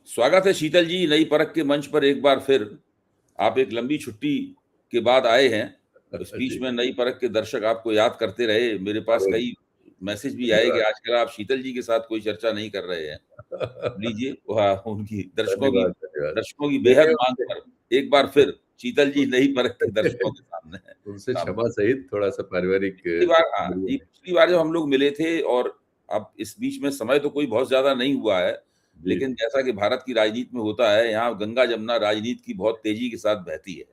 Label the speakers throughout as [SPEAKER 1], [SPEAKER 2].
[SPEAKER 1] स्वागत है शीतल जी नई परख के मंच पर एक बार फिर। आप एक लंबी छुट्टी के बाद आए हैं। इस बीच
[SPEAKER 2] जी।
[SPEAKER 1] में नई परख के दर्शक आपको याद करते रहे। मेरे पास कई मैसेज भी आए कि आजकल आप शीतल जी के साथ कोई चर्चा नहीं कर रहे हैं। लीजिए उनकी
[SPEAKER 2] धन्यवाद, धन्यवाद।
[SPEAKER 1] दर्शकों की बेहद
[SPEAKER 2] देखिए
[SPEAKER 1] मांग पर एक बार फिर शीतल जी नई परख के दर्शकों के सामने है
[SPEAKER 2] उनसे
[SPEAKER 1] सामने।
[SPEAKER 2] क्षमा सहित थोड़ा-सा पारिवारिक
[SPEAKER 1] पिछली बार हाँ जी,
[SPEAKER 2] है।
[SPEAKER 1] पिछली बार जब हम लोग मिले थे और अब इस बीच में समय तो कोई बहुत ज़्यादा नहीं हुआ है,
[SPEAKER 2] जी,
[SPEAKER 1] लेकिन जैसा कि भारत की राजनीति में होता है, यहाँ गंगा-जमुना राजनीति की बहुत तेज़ी के साथ बहती है।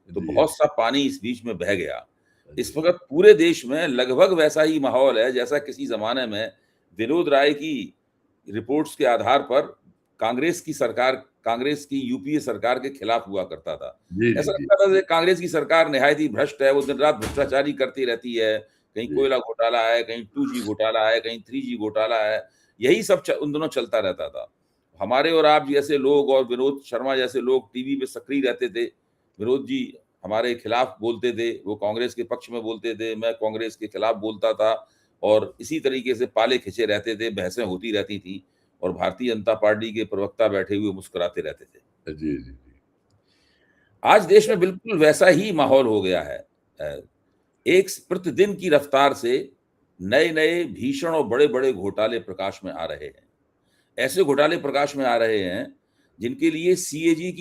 [SPEAKER 1] तो
[SPEAKER 2] जी,
[SPEAKER 1] बहुत सा पानी इस बीच में बह गया। इस
[SPEAKER 2] जी,
[SPEAKER 1] वक़्त पूरे देश में लगभग वैसा ही माहौल है, जैसा किसी ज़माने में विनोद राय की रिपोर्ट्स के आधार पर कांग्रेस की यूपीए सरकार के खिलाफ हुआ करता था।
[SPEAKER 2] जी, जी,
[SPEAKER 1] ऐसा
[SPEAKER 2] जी,
[SPEAKER 1] लगता था जैसे कांग्रेस की सरकार निहायत ही भ्रष्ट है, वो दिन-रात भ्रष्टाचारी करती रहती है। कहीं
[SPEAKER 2] जी,
[SPEAKER 1] कोयला घोटाला है, कहीं 2G घोटाला है, कहीं 3G घोटाला है। यही सब उन दिनों चलता रहता था। हमारे और आप जैसे लोग और विनोद शर्मा जैसे लोग टीवी पे सक्रिय रहते थे। विनोद जी हमारे खिलाफ बोलते थे, वो कांग्रेस के पक्ष में बोलते थे, मैं कांग्रेस के खिलाफ बोलता था और इसी तरीके से पाले खिंचे रहते थे, बहसें होती रहती थी और भारतीय जनता पार्टी के प्रवक्ता बैठे हुए मुस्कुराते रहते थे।
[SPEAKER 2] जी, जी, जी।
[SPEAKER 1] आज देश में बिल्कुल वैसा ही माहौल हो गया है। एक प्रतिदिन की रफ्तार से नए-नए भीषण और बड़े-बड़े घोटाले प्रकाश में आ रहे हैं। ऐसे घोटाले प्रकाश में आ रहे हैं, जिनके लिए सीएजी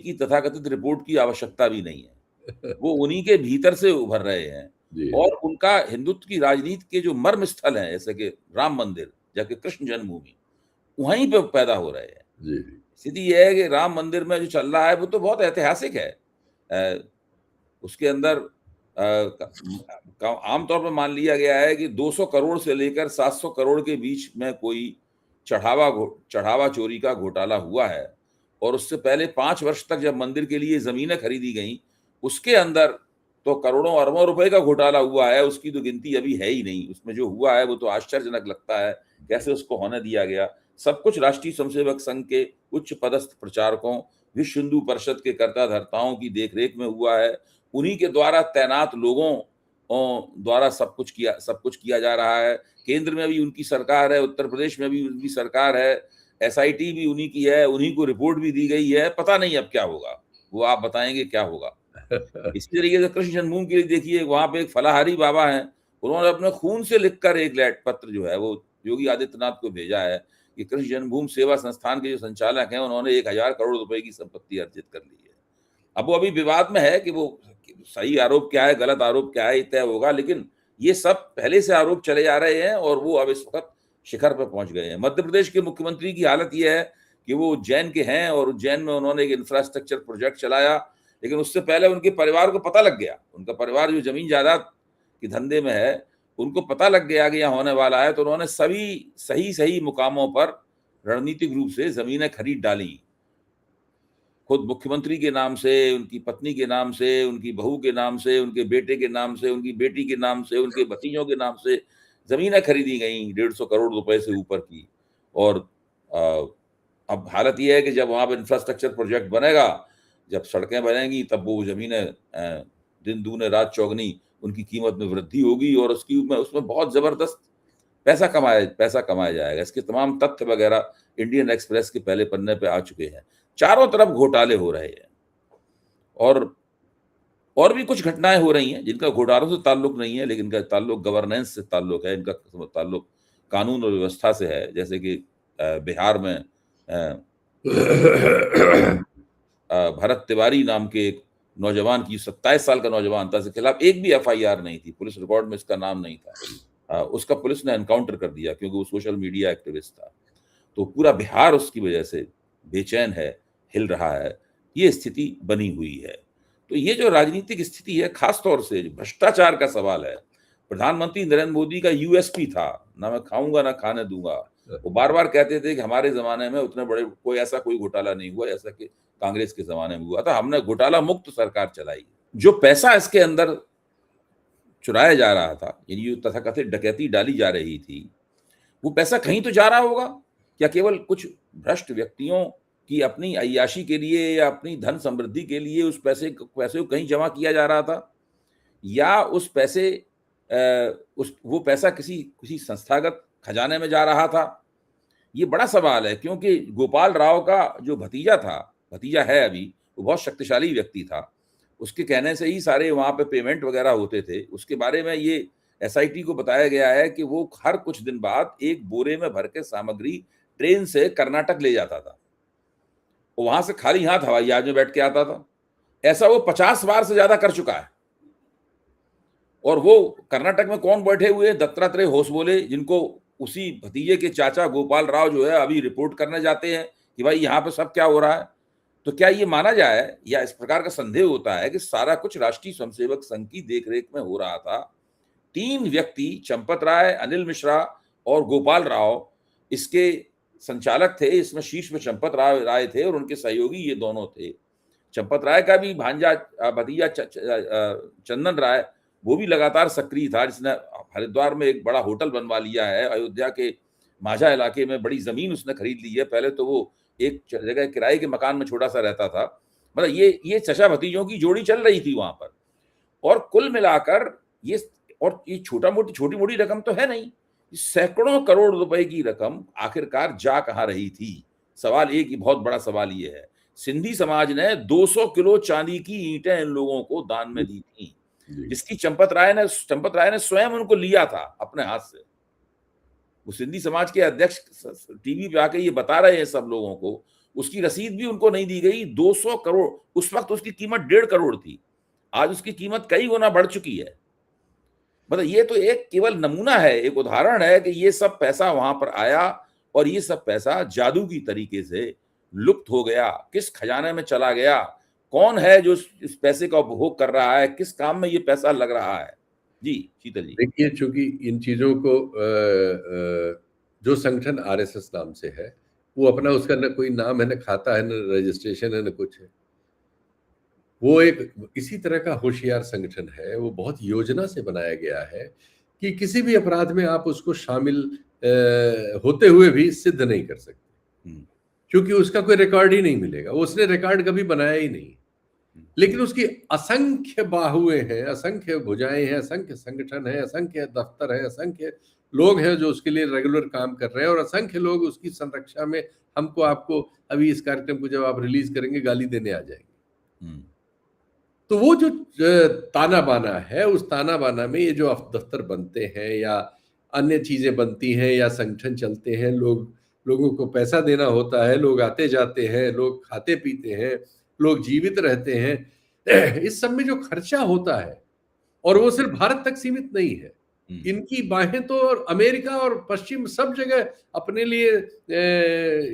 [SPEAKER 1] की तथाकथित रिपोर्ट की आवश्यकता भी नहीं है। वो उन्हीं के भीतर से उभर रहे हैं
[SPEAKER 2] जी,
[SPEAKER 1] और उनका हिंदुत्व की राजनीति के जो मर्म स्थल हैं, जैसे कि राम मंदिर, जाके कृष्ण जन्मभूमि, वहीं पे पैदा हो रहे हैं।
[SPEAKER 2] जी, जी,
[SPEAKER 1] स्थिति ये है कि राम मंदिर में जो चल रहा है, वो तो बहुत ऐतिहासिक है। अ, उसके अंदर आमतौर पर मान लिया गया है कि 200 करोड़ से लेकर 700 करोड़ के बीच में कोई चढ़ावा चोरी का घोटाला हुआ है और उससे पहले 5 वर्ष तक जब मंदिर के लिए जमीनें खरीदी गई, उसके अंदर तो करोड़ों अरबों रुपए का घोटाला हुआ है। उसकी तो गिनती अभी है ही नहीं। उसमें जो हुआ है वो तो आश्चर्यजनक लगता है,
[SPEAKER 2] जी,
[SPEAKER 1] कैसे उसको होने दिया गया। सब कुछ राष्ट्रीय स्वयंसेवक संघ के उच्च पदस्थ प्रचारकों, विश्व हिंदू परिषद के कर्ता धर्ताओं की देखरेख में हुआ है। उन्हीं के द्वारा तैनात लोगों द्वारा सब कुछ किया जा रहा है। केंद्र में भी उनकी सरकार है, उत्तर प्रदेश में भी उनकी सरकार है, एसआईटी भी उन्हीं की है, उन्हीं को रिपोर्ट भी दी गई है। पता नहीं अब क्या होगा, वो आप बताएंगे क्या होगा। इसी तरीके से कृष्ण जन्मभूमि के लिए देखिए, वहां पे एक फलाहारी बाबा हैं, उन्होंने अपने खून से लिखकर एक लेट पत्र जो है वो योगी आदित्यनाथ को भेजा है कि कृष्ण जन्मभूमि सेवा संस्थान के जो संचालक हैं, उन्होंने 1000 करोड़ रुपए की संपत्ति अर्जित कर ली है। अब वो अभी विवाद में है कि वो सही आरोप क्या है, गलत आरोप क्या है, ये तय होगा। लेकिन ये सब पहले से आरोप चले जा रहे हैं और वो अब इस वक्त शिखर पर पहुंच गए हैं। मध्य प्रदेश के मुख्यमंत्री की हालत ये है कि वो उज्जैन के हैं और उज्जैन में उन्होंने एक इंफ्रास्ट्रक्चर प्रोजेक्ट चलाया, लेकिन उससे पहले उनके परिवार को पता लग गया, उनका परिवार जो जमीन जायदाद के धंधे में है, उनको पता लग गया कि यहाँ होने वाला है, तो उन्होंने सभी सही सही मुकामों पर रणनीतिक रूप से जमीनें खरीद डाली। खुद मुख्यमंत्री के नाम से, उनकी पत्नी के नाम से, उनकी बहू के नाम से, उनके बेटे के नाम से, उनकी बेटी के नाम से, उनके भतीजों के नाम से ज़मीनें खरीदी गईं 150 करोड़ रुपए से ऊपर की। और अ, अब हालत ये है कि जब वहाँ पे इंफ्रास्ट्रक्चर प्रोजेक्ट बनेगा, जब सड़कें बनेंगी, तब वो ज़मीनें दिन दूने रात चौगनी उनकी कीमत में वृद्धि होगी और उसमें बहुत ज़बरदस्त पैसा कमाया जाएगा। इसके तमाम तथ्य वगैरह इंडियन एक्सप्रेस के पहले पन्ने पे आ चुके हैं। चारों तरफ घोटाले हो रहे हैं और भी कुछ घटनाएं हो रही हैं जिनका घोटालों से ताल्लुक नहीं है, लेकिन इनका ताल्लुक गवर्नेंस से ताल्लुक है, इनका ताल्लुक कानून और व्यवस्था से है। जैसे कि बिहार में भरत तिवारी नाम के एक नौजवान की, 27 साल का नौजवान था, इसके खिलाफ एक भी एफआईआर नहीं थी, पुलिस रिकॉर्ड में इसका नाम नहीं था। उसका पुलिस ने एनकाउंटर कर दिया क्योंकि वो सोशल मीडिया एक्टिविस्ट था। तो पूरा बिहार उसकी वजह से बेचैन है, हिल रहा है। ये स्थिति बनी हुई है। तो ये जो राजनीतिक स्थिति है, खास तौर से जो भ्रष्टाचार का सवाल है, प्रधानमंत्री नरेंद्र मोदी का यूएसपी था, ना मैं खाऊंगा ना खाने दूंगा। वो बार बार कहते थे कि हमारे जमाने में उतने बड़े कोई घोटाला नहीं हुआ जैसा कि कांग्रेस के जमाने में हुआ था, हमने घोटाला मुक्त सरकार चलाई। जो पैसा इसके अंदर चुराया जा रहा था, यानी जो तथाकथित डकैती डाली जा रही थी, वो पैसा कहीं तो जा रहा होगा। क्या केवल कुछ भ्रष्ट व्यक्तियों की अपनी अय्याशी के लिए या अपनी धन समृद्धि के लिए उस पैसे को कहीं जमा किया जा रहा था, या उस वो पैसा किसी किसी संस्थागत खजाने में जा रहा था, ये बड़ा सवाल है, क्योंकि गोपाल राव का जो भतीजा था, भतीजा है अभी, वो बहुत शक्तिशाली व्यक्ति था। उसके कहने से ही सारे वहाँ पे पेमेंट वगैरह होते थे। उसके बारे में ये एसआईटी को बताया गया है कि वो हर कुछ दिन बाद एक बोरे में भर के सामग्री ट्रेन से कर्नाटक ले जाता था। वो वहाँ से खाली हाथ हवाई जहाज में बैठ के आता था। ऐसा वो 50 बार से ज़्यादा कर चुका है। और वो कर्नाटक में कौन बैठे हुए, दत्तात्रेय होसबोले, जिनको उसी भतीजे के चाचा गोपाल राव जो है अभी रिपोर्ट करने जाते हैं कि भाई यहाँ पे सब क्या हो रहा है। तो क्या ये माना जाए, या इस प्रकार का संदेह होता है कि सारा कुछ राष्ट्रीय स्वयंसेवक संघ की देखरेख में हो रहा था? 3 व्यक्ति, चंपत राय, अनिल मिश्रा और गोपाल राव, इसके संचालक थे। इसमें शीर्ष में चंपत राय थे और उनके सहयोगी ये दोनों थे। चंपत राय का भी भांजा भतीजा चंदन राय, वो भी लगातार सक्रिय था, जिसने हरिद्वार में एक बड़ा होटल बनवा लिया है। अयोध्या के माझा इलाके में बड़ी जमीन उसने खरीद ली है। पहले तो वो एक जगह किराए के मकान में छोटा सा रहता था। मतलब ये चचा भतीजों की जोड़ी चल रही थी वहां पर। और कुल मिलाकर ये छोटी मोटी रकम तो है नहीं, सैकड़ों करोड़ रुपए की रकम आखिरकार जा कहाँ रही थी? सवाल एक ही बहुत बड़ा सवाल ये है। सिंधी समाज ने 200 किलो चांदी की ईंटें इन लोगों को दान में दी थी, जिसकी चंपत राय ने स्वयं उनको लिया था अपने हाथ से। वो सिंधी समाज के अध्यक्ष टीवी पे आके ये बता रहे हैं सब लोगों को, उसकी रसीद भी उनको नहीं दी गई। 200 करोड़, उस वक्त उसकी कीमत 1.5 करोड़ थी, आज उसकी कीमत कई गुना बढ़ चुकी है। मतलब ये तो एक केवल नमूना है, एक उदाहरण है कि ये सब पैसा वहां पर आया और ये सब पैसा जादू की तरीके से लुप्त हो गया। किस खजाने में चला गया, कौन है जो इस पैसे का उपभोग कर रहा है, किस काम में ये पैसा लग रहा है? जी शीतल जी।
[SPEAKER 2] देखिए, चूंकि इन चीजों को जो संगठन आरएसएस नाम से है, वो अपना उसका न कोई नाम है, न खाता है, न रजिस्ट्रेशन है, न कुछ है। वो एक इसी तरह का होशियार संगठन है। वो बहुत योजना से बनाया गया है कि किसी भी अपराध में आप उसको शामिल होते हुए भी सिद्ध नहीं कर सकते, क्योंकि उसका कोई रिकॉर्ड ही नहीं मिलेगा। उसने रिकॉर्ड कभी बनाया ही नहीं, लेकिन उसकी असंख्य बाहुएं हैं, असंख्य भुजाएं हैं, असंख्य संगठन है, असंख्य दफ्तर है, असंख्य लोग हैं जो उसके लिए रेगुलर काम कर रहे हैं, और असंख्य लोग उसकी संरक्षा में हमको आपको अभी इस कार्यक्रम को जब आप रिलीज करेंगे गाली देने आ जाएंगे। तो वो जो ताना बाना है, उस ताना बाना में ये जो दफ्तर बनते हैं या अन्य चीजें बनती हैं या संगठन चलते हैं, लोगों को पैसा देना होता है, लोग आते जाते हैं, लोग खाते पीते हैं, लोग जीवित रहते हैं, इस सब में जो खर्चा होता है, और वो सिर्फ भारत तक सीमित नहीं है। इनकी बाहें तो अमेरिका और पश्चिम सब जगह अपने लिए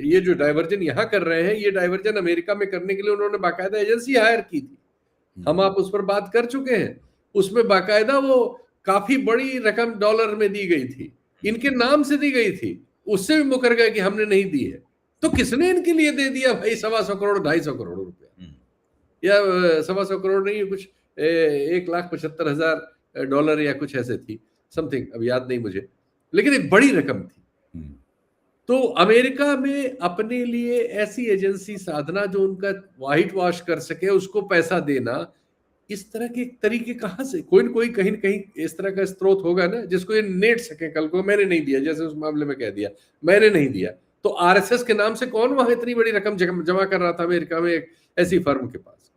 [SPEAKER 2] ये जो डाइवर्जन यहाँ कर रहे हैं, ये डाइवर्जन अमेरिका में करने के लिए उन्होंने बाकायदा एजेंसी हायर की थी। हम आप उस पर बात कर चुके हैं। उसमें बाकायदा वो काफी बड़ी रकम डॉलर में दी गई थी, इनके नाम से दी गई थी, उससे भी मुकर गए कि हमने नहीं दी है। तो किसने इनके लिए दे दिया भाई 125 करोड़ 250 करोड़ रुपया, या 125 करोड़ नहीं, कुछ 1,75,000 डॉलर या कुछ ऐसे थी समथिंग, अब याद नहीं मुझे, लेकिन एक बड़ी रकम थी। तो अमेरिका में अपने लिए ऐसी एजेंसी साधना जो उनका व्हाइट वॉश कर सके, उसको पैसा देना, इस तरह के तरीके कहां से? कोई न कोई कहीं न कहीं इस तरह का स्रोत होगा ना, जिसको ये नेट सके कल को मैंने नहीं दिया, जैसे उस मामले में कह दिया मैंने नहीं दिया। तो आरएसएस के नाम से कौन वहां इतनी बड़ी रकम जमा कर रहा था अमेरिका में एक ऐसी फर्म के पास?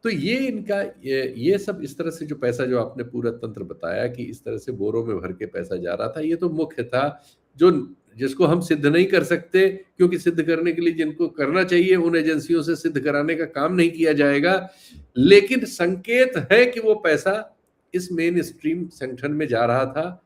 [SPEAKER 2] तो ये इनका ये सब इस तरह से जो पैसा, जो आपने पूरा तंत्र बताया कि इस तरह से बोरों में भर के पैसा जा रहा था, ये तो मुख्य था, जिसको हम सिद्ध नहीं कर सकते, क्योंकि सिद्ध करने के लिए जिनको करना चाहिए उन एजेंसियों से सिद्ध कराने का काम नहीं किया जाएगा। लेकिन संकेत है कि वो पैसा इस मेन स्ट्रीम संगठन में जा रहा था,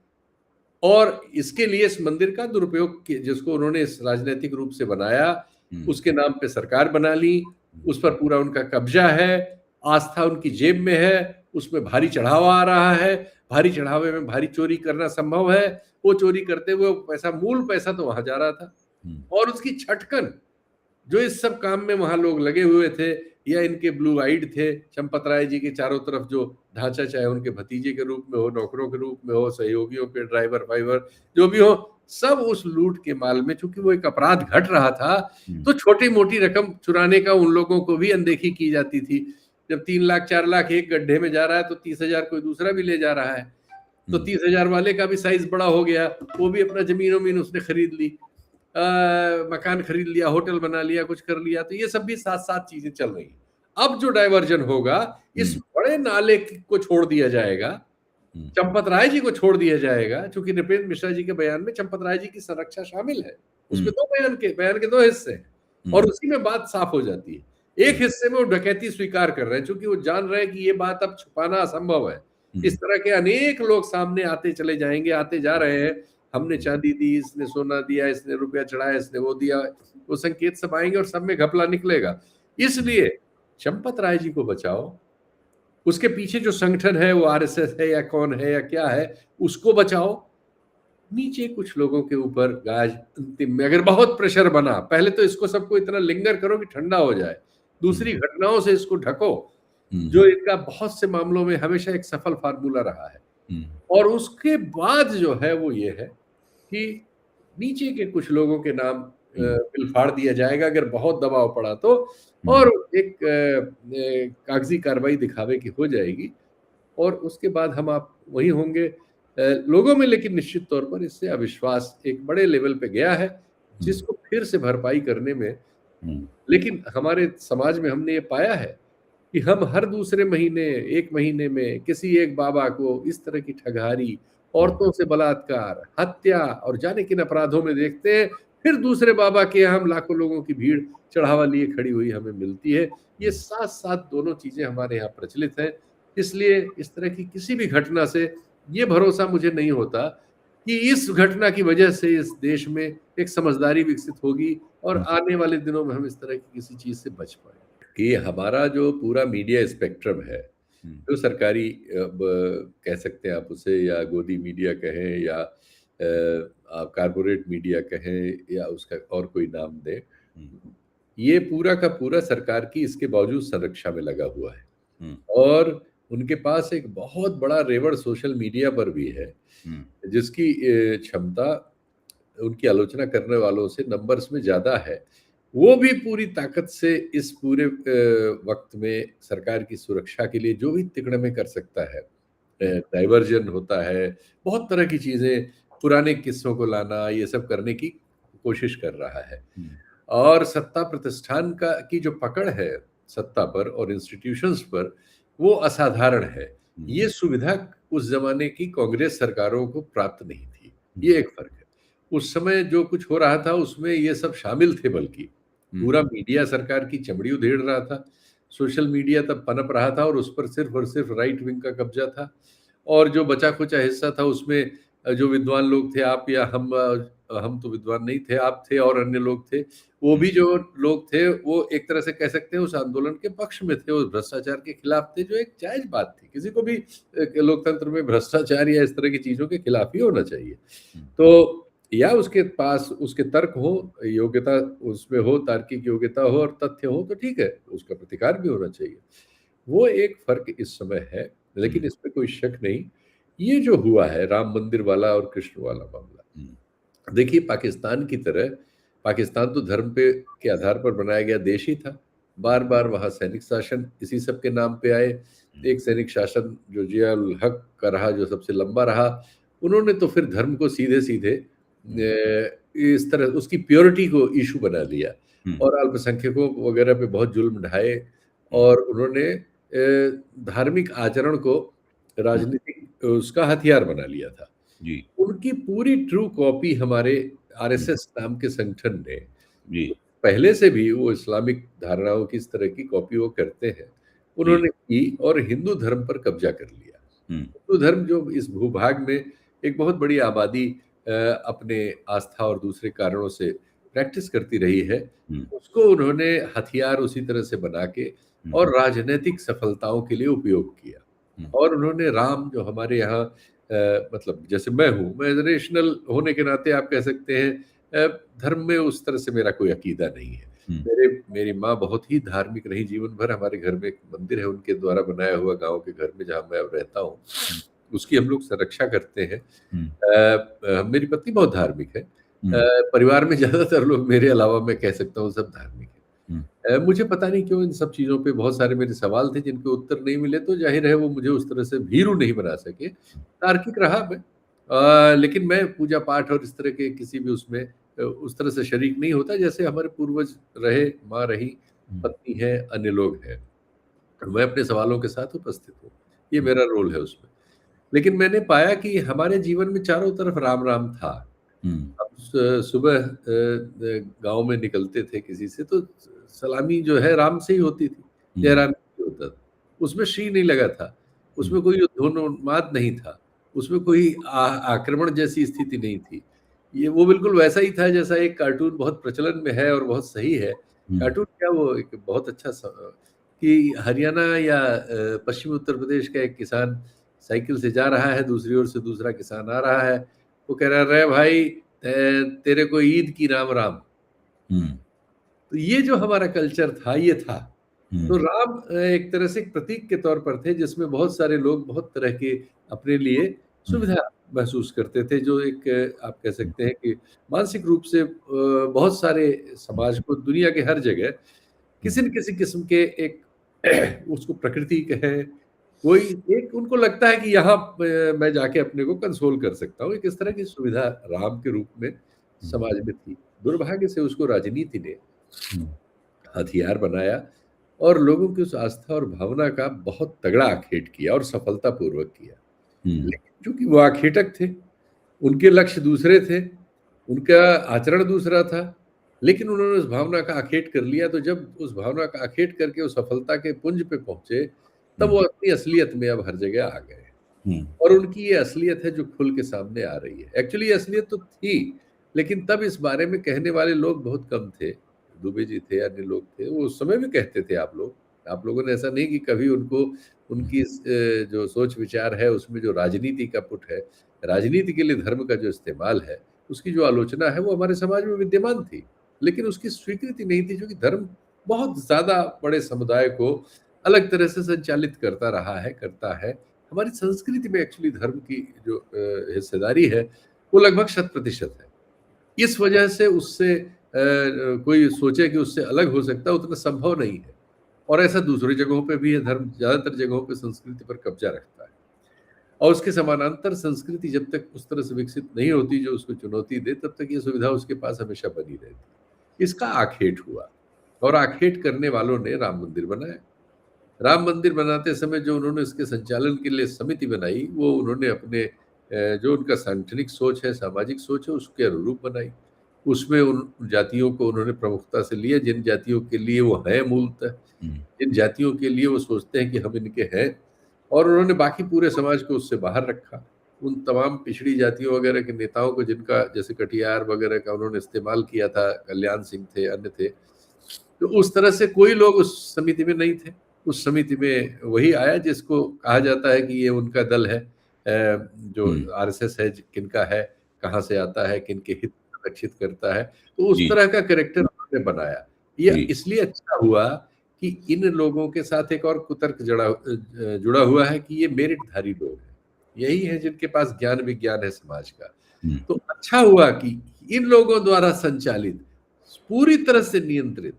[SPEAKER 2] और इसके लिए इस मंदिर का दुरुपयोग, जिसको उन्होंने इस राजनीतिक रूप से बनाया, उसके नाम पे सरकार बना ली, उस पर पूरा उनका कब्जा है, आस्था उनकी जेब में है, उसमें भारी चढ़ावा आ रहा है, भारी चढ़ावे में भारी चोरी करना संभव है। वो चोरी करते हुए पैसा, मूल पैसा तो वहां जा रहा था, और उसकी छटकन जो इस सब काम में वहां लोग लगे हुए थे, या इनके ब्लू आइड थे, चंपत राय जी के चारों तरफ जो ढांचा, चाहे उनके भतीजे के रूप में हो, नौकरों के रूप में हो, सहयोगियों के ड्राइवर वाइवर जो भी हो, सब उस लूट के माल में, चूंकि वो एक अपराध घट रहा था, तो छोटी मोटी रकम चुराने का उन लोगों को भी अनदेखी की जाती थी। जब 3 लाख 4 लाख एक गड्ढे में जा रहा है, तो 30,000 कोई दूसरा भी ले जा रहा है। तो 30,000 वाले का भी साइज बड़ा हो गया, वो भी अपना जमीन वमीन उसने खरीद ली, मकान खरीद लिया, होटल बना लिया, कुछ कर लिया। तो ये सब भी साथ साथ चीजें चल रही हैं। अब जो डाइवर्जन होगा, इस बड़े नाले को छोड़ दिया जाएगा, चंपत राय जी को छोड़ दिया जाएगा, क्योंकि नृपेंद्र मिश्रा जी के बयान में चंपत राय जी की संरक्षा शामिल है। उसमें दो बयान के दो हिस्से हैं, और उसी में बात साफ हो जाती है। एक हिस्से में वो डकैती स्वीकार कर रहे हैं, क्योंकि वो जान रहे हैं कि ये बात अब छुपाना असंभव है। इस तरह के अनेक लोग सामने आते चले जाएंगे, आते जा रहे हैं, हमने चांदी दी, इसने सोना दिया, इसने रुपया चढ़ाया, इसने वो दिया, वो संकेत सब आएंगे और सब में घपला निकलेगा। इसलिए चंपत राय जी को बचाओ, उसके पीछे जो संगठन है वो आरएसएस है या कौन है या क्या है, उसको बचाओ। नीचे कुछ लोगों के ऊपर गाज अंतिम में अगर बहुत प्रेशर बना, पहले तो इसको सबको इतना लिंगर करो कि ठंडा हो जाए, दूसरी घटनाओं से इसको ढको, जो इनका बहुत से मामलों में हमेशा एक सफल फार्मूला रहा है। और उसके बाद जो है वो ये है कि नीचे के कुछ लोगों के नाम बिल फाड़ दिया जाएगा अगर बहुत दबाव पड़ा तो, और एक कागजी कार्रवाई दिखावे की हो जाएगी, और उसके बाद हम आप वही होंगे लोगों में। लेकिन निश्चित तौर पर इससे अविश्वास एक बड़े लेवल पे गया है, जिसको फिर से भरपाई करने में, लेकिन हमारे समाज में हमने ये पाया है कि हम हर दूसरे महीने, एक महीने में किसी एक बाबा को इस तरह की ठगहारी, औरतों से बलात्कार, हत्या और जाने किन अपराधों में देखते हैं, फिर दूसरे बाबा के यहाँ हम लाखों लोगों की भीड़ चढ़ावा लिए खड़ी हुई हमें मिलती है। ये साथ साथ दोनों चीजें हमारे यहाँ प्रचलित हैं। इसलिए इस तरह की किसी भी घटना से ये भरोसा मुझे नहीं होता कि इस घटना की वजह से इस देश में एक समझदारी विकसित होगी और आने वाले दिनों में हम इस तरह की किसी चीज से बच पाए। कि हमारा जो पूरा मीडिया स्पेक्ट्रम है, जो सरकारी कह सकते हैं आप उसे, या गोदी मीडिया कहें, या आप कारपोरेट मीडिया कहें, या उसका और कोई नाम दें, ये पूरा का पूरा सरकार की इसके बावजूद संरक्षा में लगा हुआ है। और उनके पास एक बहुत बड़ा रेवड़ सोशल मीडिया पर भी है, जिसकी क्षमता उनकी आलोचना करने वालों से नंबर्स में ज्यादा है। वो भी पूरी ताकत से इस पूरे वक्त में सरकार की सुरक्षा के लिए जो भी तिकड़मे कर सकता है, डाइवर्जन होता है, बहुत तरह की चीजें, पुराने किस्सों को लाना, ये सब करने की कोशिश कर रहा है। और सत्ता प्रतिष्ठान की जो पकड़ है सत्ता पर और इंस्टीट्यूशंस पर, वो असाधारण है। ये सुविधा उस जमाने की कांग्रेस सरकारों को प्राप्त नहीं थी, ये एक फर्क है। उस समय जो कुछ हो रहा था उसमें ये सब शामिल थे, बल्कि पूरा मीडिया सरकार की चमड़ी उधेड़ रहा था। सोशल मीडिया तब पनप रहा था और उस पर सिर्फ और सिर्फ राइट विंग का कब्जा था, और जो बचा खुचा हिस्सा था उसमें जो विद्वान लोग थे, आप या हम तो विद्वान नहीं थे, आप थे और अन्य लोग थे, वो भी जो लोग थे वो एक तरह से कह सकते हैं उस आंदोलन के पक्ष में थे, उस भ्रष्टाचार के खिलाफ थे, जो एक जायज बात थी। किसी को भी लोकतंत्र में भ्रष्टाचार या इस तरह की चीजों के खिलाफ ही होना चाहिए। तो या उसके पास उसके तर्क हो, योग्यता उसमें हो, तार्किक योग्यता हो और तथ्य हो तो ठीक है, उसका प्रतिकार भी होना चाहिए। वो एक फर्क इस समय है, लेकिन इसमें कोई शक नहीं। ये जो हुआ है राम मंदिर वाला और कृष्ण वाला मामला, देखिए पाकिस्तान की तरह, पाकिस्तान तो धर्म के आधार पर बनाया गया देश ही था। बार बार वहाँ सैनिक शासन इसी सब के नाम पे आए। एक सैनिक शासन जो जिया उल हक का रहा, जो सबसे लंबा रहा, उन्होंने तो फिर धर्म को सीधे सीधे इस तरह उसकी प्योरिटी को इशू बना लिया और अल्पसंख्यकों वगैरह पे बहुत जुल्म ढाए, और उन्होंने धार्मिक आचरण को राजनीतिक उसका हथियार बना लिया था।
[SPEAKER 1] जी।
[SPEAKER 2] उनकी पूरी ट्रू कॉपी हमारे आरएसएस नाम के संगठन ने, पहले से भी वो इस्लामिक धारणाओं की इस तरह की कॉपी वो करते हैं, उन्होंने की और हिंदू धर्म पर कब्जा कर लिया। हिंदू धर्म जो इस भूभाग में एक बहुत बड़ी आबादी अपने आस्था और दूसरे कारणों से प्रैक्टिस करती रही है, उसको उन्होंने हथियार उसी तरह से बना के और राजनीतिक सफलताओं के लिए उपयोग किया। और उन्होंने राम, जो हमारे यहाँ मतलब जैसे मैं रेशनल होने के नाते आप कह सकते हैं, धर्म में उस तरह से मेरा कोई अकीदा नहीं है। मेरी माँ बहुत ही धार्मिक रही जीवन भर। हमारे घर में एक मंदिर है उनके द्वारा बनाया हुआ, गांव के घर में जहाँ मैं अब रहता हूँ, उसकी हम लोग संरक्षा करते हैं। मेरी पत्नी बहुत धार्मिक है। परिवार में ज्यादातर लोग मेरे अलावा मैं कह सकता हूँ सब धार्मिक है। मुझे पता नहीं क्यों इन सब चीज़ों पे बहुत सारे मेरे सवाल थे जिनके उत्तर नहीं मिले, तो ज़ाहिर है वो मुझे उस तरह से भीरू नहीं बना सके। तार्किक रहा मैं, लेकिन मैं पूजा-पाठ और इस तरह के किसी भी उसमें उस तरह से शरीक नहीं होता जैसे हमारे पूर्वज रहे, माँ रही, पत्नी है, अन्य लोग हैं। मैं अपने सवालों के साथ उपस्थित हूँ, ये मेरा रोल है उसमें। लेकिन मैंने पाया कि हमारे जीवन में चारों तरफ राम-राम था। अब सुबह गाँव में निकलते थे किसी से तो सलामी जो है राम से ही होती थी, जय राम जी होता था। उसमें श्री नहीं लगा था, उसमें कोई युद्धोन्माद नहीं था, उसमें कोई आक्रमण जैसी स्थिति नहीं थी। ये वो बिल्कुल वैसा ही था जैसा एक कार्टून बहुत प्रचलन में है और बहुत सही है। कार्टून क्या, वो एक बहुत अच्छा कि हरियाणा या पश्चिमी उत्तर प्रदेश का एक किसान साइकिल से जा रहा है, दूसरी ओर से दूसरा किसान आ रहा है। वो कह रहा है, "रे भाई, तेरे को ईद की राम राम।" तो ये जो हमारा कल्चर था, ये था। तो राम एक तरह से एक प्रतीक के तौर पर थे जिसमें बहुत सारे लोग बहुत तरह के अपने लिए सुविधा महसूस करते थे, जो एक आप कह सकते हैं कि मानसिक रूप से बहुत सारे समाज को दुनिया के हर जगह किसी न किसी किस्म के एक उसको प्रकृति कहें, कोई एक उनको लगता है कि यहाँ मैं जाके अपने को कंसोल कर सकता हूँ। एक इस तरह की सुविधा राम के रूप में समाज में थी। दुर्भाग्य से उसको राजनीति ने हथियार बनाया और लोगों की उस आस्था और भावना का बहुत तगड़ा आखेट किया और सफलतापूर्वक किया। लेकिन चूँकि वो आखेटक थे, उनके लक्ष्य दूसरे थे, उनका आचरण दूसरा था, लेकिन उन्होंने उस भावना का आखेट कर लिया, तो जब उस भावना का आखेट करके वो सफलता के पुंज पे पहुँचे, तब वो अपनी असलियत में अब हर जगह आ गए। और उनकी ये असलियत है जो खुल के सामने आ रही है। एक्चुअली ये असलियत तो थी, लेकिन तब इस बारे में कहने वाले लोग बहुत कम थे। दुबे जी थे, अन्य लोग थे, वो उस समय भी कहते थे आप लोग। आप लोगों ने ऐसा नहीं कि कभी उनको उनकी जो सोच विचार है उसमें जो राजनीति का पुट है, राजनीति के लिए धर्म का जो इस्तेमाल है, उसकी जो आलोचना है वो हमारे समाज में विद्यमान थी। लेकिन उसकी स्वीकृति नहीं थी क्योंकि धर्म बहुत ज़्यादा बड़े समुदाय को अलग तरह से संचालित करता रहा है, करता है। हमारी संस्कृति में एक्चुअली धर्म की जो हिस्सेदारी है, वो लगभग 100% है। इस वजह से उससे कोई सोचे कि उससे अलग हो सकता है, उतना संभव नहीं है। और ऐसा दूसरी जगहों पे भी है, धर्म ज़्यादातर जगहों पे संस्कृति पर कब्जा रखता है। और उसके समानांतर संस्कृति जब तक उस तरह से विकसित नहीं होती जो उसको चुनौती दे, तब तक ये सुविधा उसके पास हमेशा बनी रहती। इसका आखेट हुआ और आखेट करने वालों ने राम मंदिर बनाया। राम मंदिर बनाते समय जो उन्होंने इसके संचालन के लिए समिति बनाई, वो उन्होंने अपने जो उनका सांगठनिक सोच है, सामाजिक सोच है, उसके अनुरूप बनाई। उसमें उन जातियों को उन्होंने प्रमुखता से लिया जिन जातियों के लिए वो हैं मूलतः, जिन जातियों के लिए वो सोचते हैं कि हम इनके हैं, और उन्होंने बाकी पूरे समाज को उससे बाहर रखा। उन तमाम पिछड़ी जातियों वगैरह के नेताओं को जिनका जैसे कटियार वगैरह का उन्होंने इस्तेमाल किया था, कल्याण सिंह थे, अन्य थे, तो उस तरह से कोई लोग उस समिति में नहीं थे। उस समिति में वही आया जिसको कहा जाता है कि ये उनका दल है, जो आरएसएस है, किनका है, कहाँ से आता है, किनके हित संरक्षित करता है, तो उस तरह का कैरेक्टर उन्होंने बनाया। ये इसलिए अच्छा हुआ कि इन लोगों के साथ एक और कुतर्क जुड़ा हुआ है कि ये मेरिटधारी लोग हैं, यही है जिनके पास ज्ञान विज्ञान है समाज का। तो अच्छा हुआ कि इन लोगों द्वारा संचालित, पूरी तरह से नियंत्रित,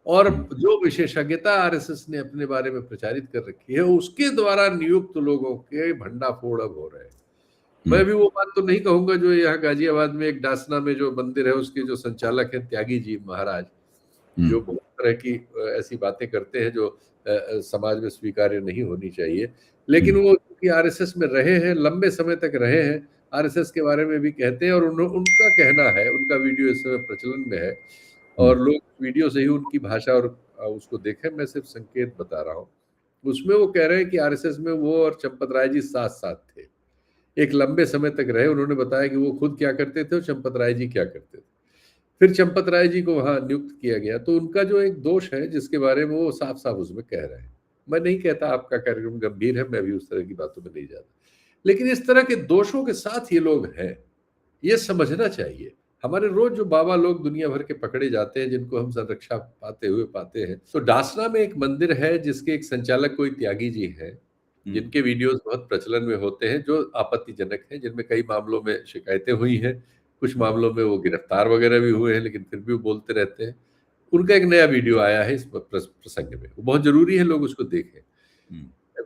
[SPEAKER 2] और जो विशेषज्ञता आरएसएस ने अपने बारे में प्रचारित कर रखी है, उसके द्वारा नियुक्त लोगों के भंडाफोड़ अब हो रहे हैं। मैं भी वो बात तो नहीं कहूंगा जो यहाँ गाजियाबाद में एक डासना में जो मंदिर है उसके जो संचालक हैं त्यागी जी महाराज, जो बहुत तरह की ऐसी बातें करते हैं जो समाज में स्वीकार्य नहीं होनी चाहिए, लेकिन वो क्योंकि आरएसएस में रहे हैं, लंबे समय तक रहे हैं, आरएसएस के बारे में भी कहते हैं, और उनका कहना है, उनका वीडियो इस समय प्रचलन में है और लोग वीडियो से ही उनकी भाषा और उसको देखें, मैं सिर्फ संकेत बता रहा हूँ। उसमें वो कह रहे हैं कि आरएसएस में वो और चंपत राय जी साथ-साथ थे। एक लंबे समय तक रहे, उन्होंने बताया कि वो खुद क्या करते थे और चंपत राय जी क्या करते थे। फिर चंपत राय जी को वहाँ नियुक्त किया गया, तो उनका जो एक दोष है जिसके बारे में वो साफ-साफ उसमें कह रहे हैं। मैं नहीं कहता आपका कार्यक्रम गंभीर है, मैं भी उस तरह की बातों में नहीं जाता। लेकिन इस तरह के दोषों के साथ ये लोग हैं, ये समझना चाहिए। हमारे रोज जो बाबा लोग दुनिया भर के पकड़े जाते हैं, जिनको हम संरक्षा पाते हैं, तो डासना में एक मंदिर है जिसके एक संचालक कोई त्यागी जी हैं, जिनके वीडियोस बहुत प्रचलन में होते हैं, जो आपत्तिजनक हैं, जिनमें कई मामलों में शिकायतें हुई हैं, कुछ मामलों में वो गिरफ्तार वगैरह भी हुए हैं, लेकिन फिर भी वो बोलते रहते हैं। उनका एक नया वीडियो आया है इस प्रसंग में, वो बहुत जरूरी है लोग उसको देखें।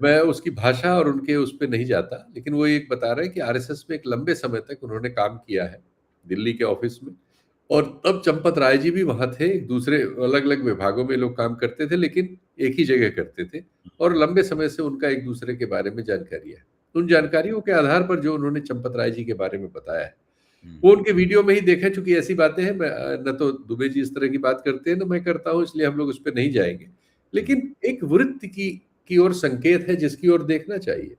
[SPEAKER 2] मैं उसकी भाषा और उनके उस पर नहीं जाता, लेकिन वो एक बता रहे हैं कि आरएसएस में एक लंबे समय तक उन्होंने काम किया है दिल्ली के ऑफिस में, और तब चंपत राय जी भी वहां थे। दूसरे अलग अलग विभागों में लोग काम करते थे, लेकिन एक ही जगह करते थे, और लंबे समय से उनका एक दूसरे के बारे में जानकारी है। उन जानकारियों के आधार पर जो उन्होंने चंपत राय जी के बारे में बताया है, वो उनके वीडियो में ही देखें। चूंकि ऐसी बातें हैं, न तो दुबे जी इस तरह की बात करते हैं, न मैं करता हूं, इसलिए हम लोग उस पर नहीं जाएंगे। लेकिन एक वृत्ति की ओर संकेत है जिसकी ओर देखना चाहिए।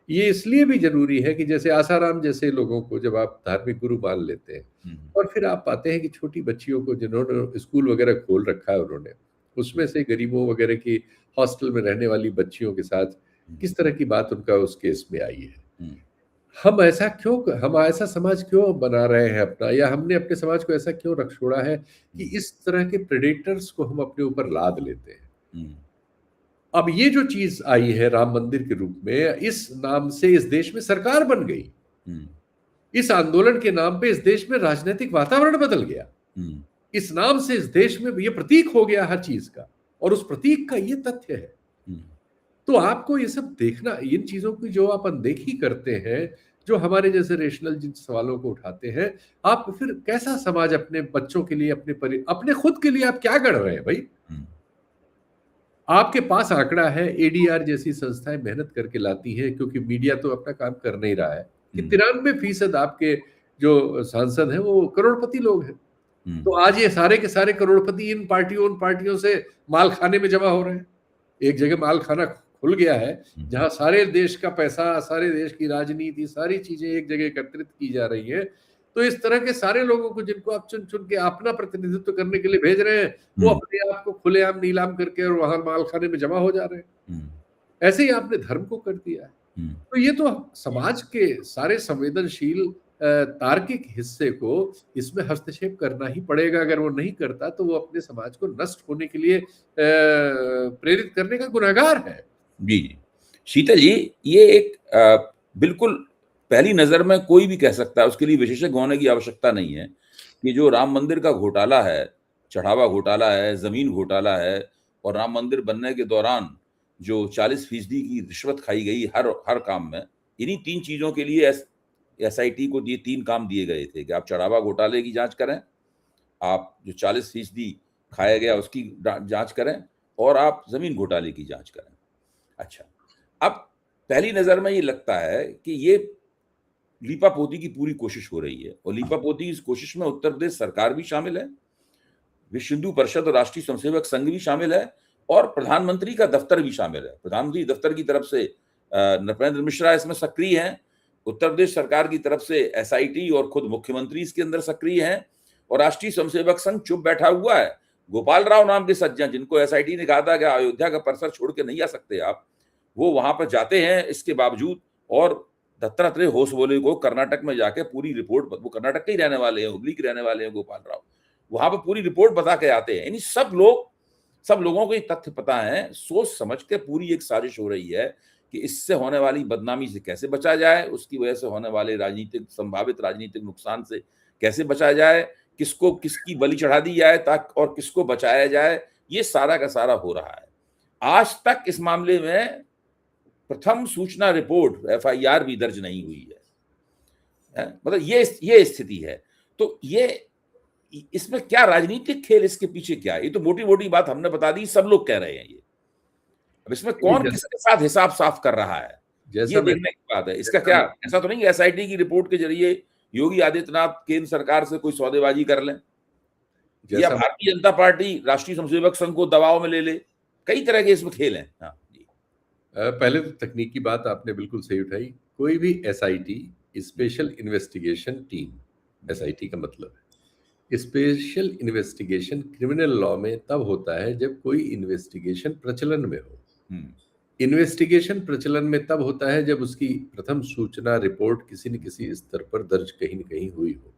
[SPEAKER 2] ये इसलिए भी जरूरी है कि जैसे आसाराम जैसे लोगों को जब आप धार्मिक गुरु मान लेते हैं, और फिर आप पाते हैं कि छोटी बच्चियों को जिन्होंने स्कूल वगैरह खोल रखा है उन्होंने, उसमें से गरीबों वगैरह की हॉस्टल में रहने वाली बच्चियों के साथ किस तरह की बात उनका उस केस में आई है। हम ऐसा समाज क्यों बना रहे हैं अपना, या हमने अपने समाज को ऐसा क्यों रख छोड़ा है कि इस तरह के प्रेडेटर्स को हम अपने ऊपर लाद लेते हैं। अब ये जो चीज आई है राम मंदिर के रूप में, इस नाम से इस देश में सरकार बन गई, इस आंदोलन के नाम पे इस देश में राजनीतिक वातावरण बदल गया, इस नाम से इस देश में ये प्रतीक हो गया हर चीज का, और उस प्रतीक का ये तथ्य है। तो आपको ये सब देखना, इन चीजों की जो आप अनदेखी करते हैं, जो हमारे जैसे रेशनल जिन सवालों को उठाते हैं, आप फिर कैसा समाज अपने बच्चों के लिए, अपने खुद के लिए आप क्या गढ़ रहे हैं भाई। आपके पास आंकड़ा है, एडीआर जैसी संस्थाएं मेहनत करके लाती हैं, क्योंकि मीडिया तो अपना काम कर नहीं रहा है, कि 93% आपके जो सांसद हैं वो करोड़पति लोग हैं। तो आज ये सारे के सारे करोड़पति इन पार्टियों उन पार्टियों से माल खाने में जमा हो रहे हैं। एक जगह माल खाना खुल गया है जहां सारे देश का पैसा, सारे देश की राजनीति, सारी चीजें एक जगह एकत्रित की जा रही है। तो इस तरह के सारे लोगों को जिनको आप चुन चुन के अपना प्रतिनिधित्व करने के लिए भेज रहे हैं, वो अपने आप को खुलेआम नीलाम करके और वहां माल खाने में जमा हो जा रहे हैं। ऐसे ही आपने धर्म को कर दिया है। तो ये तो समाज के सारे संवेदनशील तार्किक हिस्से को इसमें हस्तक्षेप करना ही पड़ेगा। अगर वो नहीं करता तो वो अपने समाज को नष्ट होने के लिए प्रेरित करने का गुनहगार है।
[SPEAKER 1] जी जी, शीतल जी, ये एक बिल्कुल पहली नजर में कोई भी कह सकता है, उसके लिए विशेषज्ञ होने की आवश्यकता नहीं है, कि जो राम मंदिर का घोटाला है, चढ़ावा घोटाला है, जमीन घोटाला है, और राम मंदिर बनने के दौरान जो 40% की रिश्वत खाई गई हर काम में, इन्हीं 3 चीजों के लिए एसआईटी को ये 3 काम दिए गए थे कि आप चढ़ावा घोटाले की जांच करें, आप जो 40% खाया गया उसकी जांच करें, और आप जमीन घोटाले की जांच करें। अच्छा, अब पहली नजर में ये लगता है कि ये लीपापोती की पूरी कोशिश हो रही है, और लीपापोती की इस कोशिश में उत्तर प्रदेश सरकार भी शामिल है, विश्व हिंदू परिषद और राष्ट्रीय स्वयंसेवक संघ भी शामिल है, और प्रधानमंत्री का दफ्तर भी शामिल है। प्रधानमंत्री दफ्तर की तरफ से नृपेंद्र मिश्रा इसमें सक्रिय हैं, उत्तर प्रदेश सरकार की तरफ से एसआईटी और खुद मुख्यमंत्री इसके अंदर सक्रिय हैं, और राष्ट्रीय स्वयंसेवक संघ चुप बैठा हुआ है। गोपाल राव नाम के सज्जन, जिनको एसआईटी ने कहा था कि अयोध्या का परिसर छोड़ के नहीं आ सकते आप, वो वहां पर जाते हैं इसके बावजूद, और दत्तात्रेय होसबोले को कर्नाटक में जाके पूरी रिपोर्ट, वो कर्नाटक के ही रहने वाले हैं, हुबली के रहने वाले हैं गोपाल राव, वहां पर पूरी रिपोर्ट बता के आते हैं। यानी सब लोगों को ये तथ्य पता है, सोच समझ के पूरी एक साजिश हो रही है कि इससे होने वाली बदनामी से कैसे बचा जाए, उसकी वजह से होने वाले संभावित राजनीतिक नुकसान से कैसे बचा जाए, किसको किसकी बलि चढ़ा दी जाए ताकि, और किसको बचाया जाए, ये सारा का सारा हो रहा है। आज तक इस मामले में प्रथम सूचना रिपोर्ट एफआईआर भी दर्ज नहीं हुई है। मतलब ये स्थिति है। तो ये इसमें क्या राजनीतिक खेल, इसके पीछे क्या है? ये तो मोटी मोटी बात हमने बता दी, सब लोग कह रहे हैं ये। अब इसमें कौन किसके साथ हिसाब साफ कर रहा है, ये देखने की बात है। इसका क्या, ऐसा तो नहीं है एसआईटी की रिपोर्ट के जरिए योगी आदित्यनाथ केंद्र सरकार से कोई सौदेबाजी कर लें, या भारतीय जनता पार्टी राष्ट्रीय स्वयंसेवक संघ को दबाव में ले ले। कई तरह के इसमें खेल हैं। हाँ जी।
[SPEAKER 2] पहले तो तकनीक की बात आपने बिल्कुल सही उठाई। कोई भी SIT, special investigation team, SIT का मतलब है स्पेशल इन्वेस्टिगेशन, क्रिमिनल लॉ में तब होता है जब कोई इन्वेस्टिगेशन प्रचलन में हो। इन्वेस्टिगेशन प्रचलन में तब होता है जब उसकी प्रथम सूचना रिपोर्ट किसी न किसी स्तर पर दर्ज कहीं न कहीं हुई हो,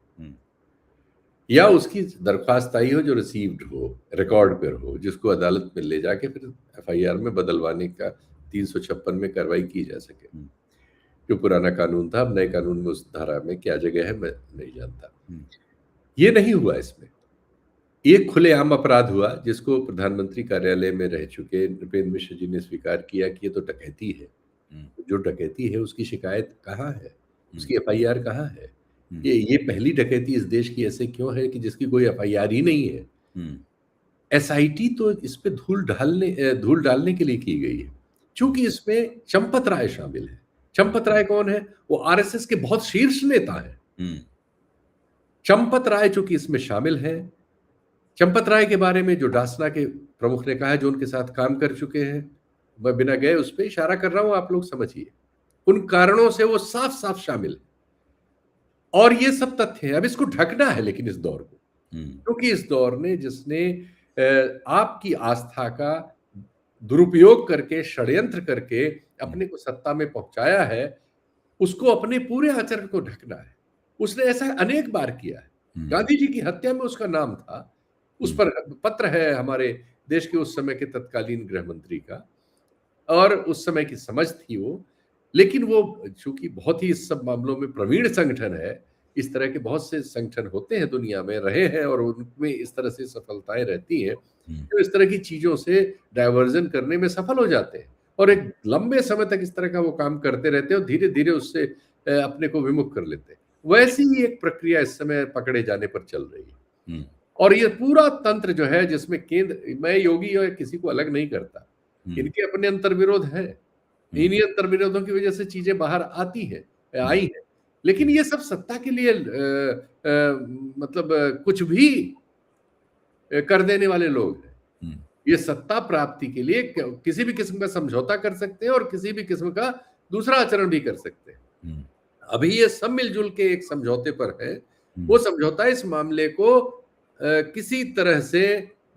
[SPEAKER 2] या उसकी दरख्वास्त आई हो जो रिसीव्ड हो, रिकॉर्ड पर हो, जिसको अदालत में ले जाके फिर एफआईआर में बदलवाने का 356 में कार्रवाई की जा सके। जो पुराना कानून था, अब नए कानून में उस धारा में क्या जगह है मैं नहीं जानता। ये नहीं हुआ इसमें। एक खुलेआम अपराध हुआ जिसको प्रधानमंत्री कार्यालय में रह चुके नृपेंद्र मिश्र जी ने स्वीकार किया कि ये तो डकैती है। जो डकैती है उसकी शिकायत कहाँ है? उसकी एफआईआर कहाँ है? ये पहली डकैती इस देश की ऐसे क्यों है कि जिसकी कोई एफआईआर ही नहीं है? एसआईटी तो इस पे धूल डालने के लिए की गई है, चूंकि इसमें चंपत राय शामिल है। चंपत राय कौन है? वो आरएसएस के बहुत शीर्ष नेता है। चंपत राय चूंकि इसमें शामिल है, चंपत राय के बारे में जो डासना के प्रमुख ने कहा, जो उनके साथ काम कर चुके हैं, मैं बिना गए उस पर इशारा कर रहा हूं, आप लोग समझिए। उन कारणों से वो साफ साफ शामिल है और ये सब तथ्य है। अब इसको ढकना है लेकिन इस दौर को, क्योंकि इस दौर ने जिसने आपकी आस्था का दुरुपयोग करके, षड्यंत्र करके अपने को सत्ता में पहुंचाया है, उसको अपने पूरे आचरण को ढकना है। उसने ऐसा अनेक बार किया है। गांधी जी की हत्या में उसका नाम था, उस पर पत्र है हमारे देश के उस समय के तत्कालीन गृह मंत्री का, और उस समय की समझ थी वो। लेकिन वो चूंकि बहुत ही इस सब मामलों में प्रवीण संगठन है, इस तरह के बहुत से संगठन होते हैं दुनिया में, रहे हैं, और उनमें इस तरह से सफलताएं रहती हैं जो इस तरह की चीजों से डायवर्जन करने में सफल हो जाते हैं और एक लंबे समय तक इस तरह का वो काम करते रहते हैं और धीरे धीरे उससे अपने को विमुख कर लेते हैं। वैसी ही एक प्रक्रिया इस समय पकड़े जाने पर चल रही है। और ये पूरा तंत्र जो है जिसमें केंद्र, मैं योगी और किसी को अलग नहीं करता, इनके अपने अंतर्विरोध हैं, इन्हीं अंतर्विरोधों की वजह से चीजें बाहर आती हैं, आई हैं। लेकिन ये सब सत्ता के लिए मतलब कुछ भी कर देने वाले लोग हैं। ये सत्ता प्राप्ति के लिए किसी भी किस्म का समझौता कर सकते हैं और किसी भी किस्म का दूसरा आचरण भी कर सकते हैं। अभी ये सब मिलजुल के एक समझौते पर है। वो समझौता इस मामले को किसी तरह से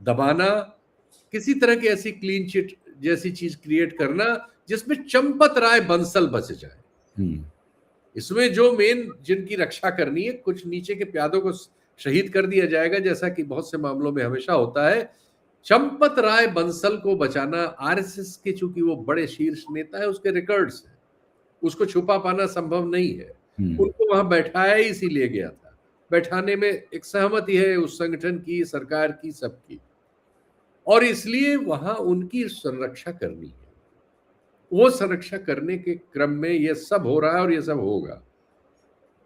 [SPEAKER 2] दबाना, किसी तरह की ऐसी क्लीन चिट जैसी चीज क्रिएट करना जिसमें चंपत राय बंसल बच जाए। इसमें जो मेन जिनकी रक्षा करनी है, कुछ नीचे के प्यादों को शहीद कर दिया जाएगा, जैसा कि बहुत से मामलों में हमेशा होता है। चंपत राय बंसल को बचाना, आरएसएस के चूंकि वो बड़े शीर्ष नेता है, उसके रिकॉर्ड्स हैं, उसको छुपा पाना संभव नहीं है। उनको वहां बैठाया ही इसीलिए गया था। बैठाने में एक सहमति है उस संगठन की, सरकार की, सबकी, और इसलिए वहां उनकी संरक्षा करनी है। वो संरक्षा करने के क्रम में ये सब हो रहा है और ये सब होगा,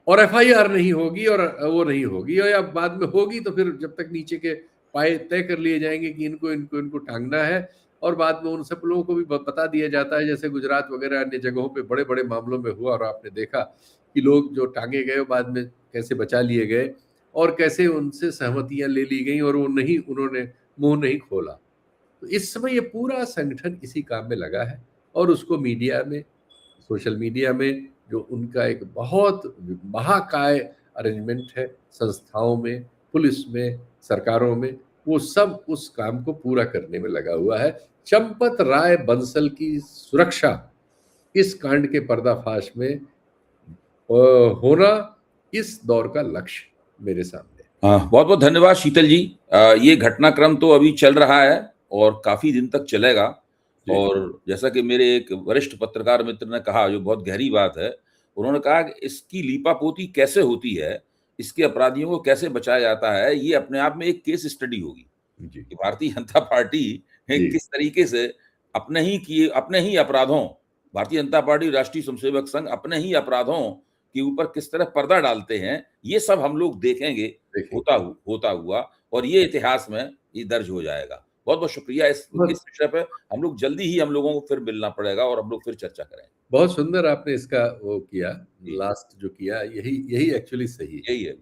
[SPEAKER 2] और एफआईआर नहीं होगी और वो नहीं होगी, और या बाद में होगी तो फिर जब तक नीचे के पाए तय कर लिए जाएंगे कि इनको इनको इनको टांगना है, और बाद में उन सब लोगों को भी बता दिया जाता है, जैसे गुजरात वगैरह अन्य जगहों पे बड़े बड़े मामलों में हुआ, और आपने देखा कि लोग जो टांगे गए बाद में कैसे बचा लिए गए और कैसे उनसे सहमतियां ले ली गई और उन्होंने मुंह नहीं खोला। तो इस समय ये पूरा संगठन इसी काम में लगा है, और उसको मीडिया में, सोशल मीडिया में जो उनका एक बहुत महाकाय अरेंजमेंट है, संस्थाओं में, पुलिस में, सरकारों में, वो सब उस काम को पूरा करने में लगा हुआ है। चंपत राय बंसल की सुरक्षा इस कांड के पर्दाफाश में होना इस दौर का लक्ष्य मेरे सामने।
[SPEAKER 1] बहुत बहुत धन्यवाद शीतल जी। ये घटनाक्रम तो अभी चल रहा है और काफी दिन तक चलेगा, और जैसा कि मेरे एक वरिष्ठ पत्रकार मित्र ने कहा, जो बहुत गहरी बात है, उन्होंने कहा कि इसकी लीपापोती कैसे होती है, इसके अपराधियों को कैसे बचाया जाता है, ये अपने आप में एक केस स्टडी होगी कि भारतीय जनता पार्टी किस तरीके से अपने ही अपराधों, भारतीय जनता पार्टी, राष्ट्रीय स्वयंसेवक संघ अपने ही अपराधों के ऊपर किस तरह पर्दा डालते हैं। ये सब हम लोग देखेंगे होता हुआ, और ये इतिहास में ये दर्ज हो जाएगा। बहुत बहुत शुक्रिया। इस विषय पे हम लोग जल्दी ही, हम लोगों को फिर मिलना पड़ेगा और हम लोग फिर चर्चा करें।
[SPEAKER 2] बहुत सुंदर आपने इसका वो किया, लास्ट जो किया, यही एक्चुअली सही है।
[SPEAKER 1] यही है।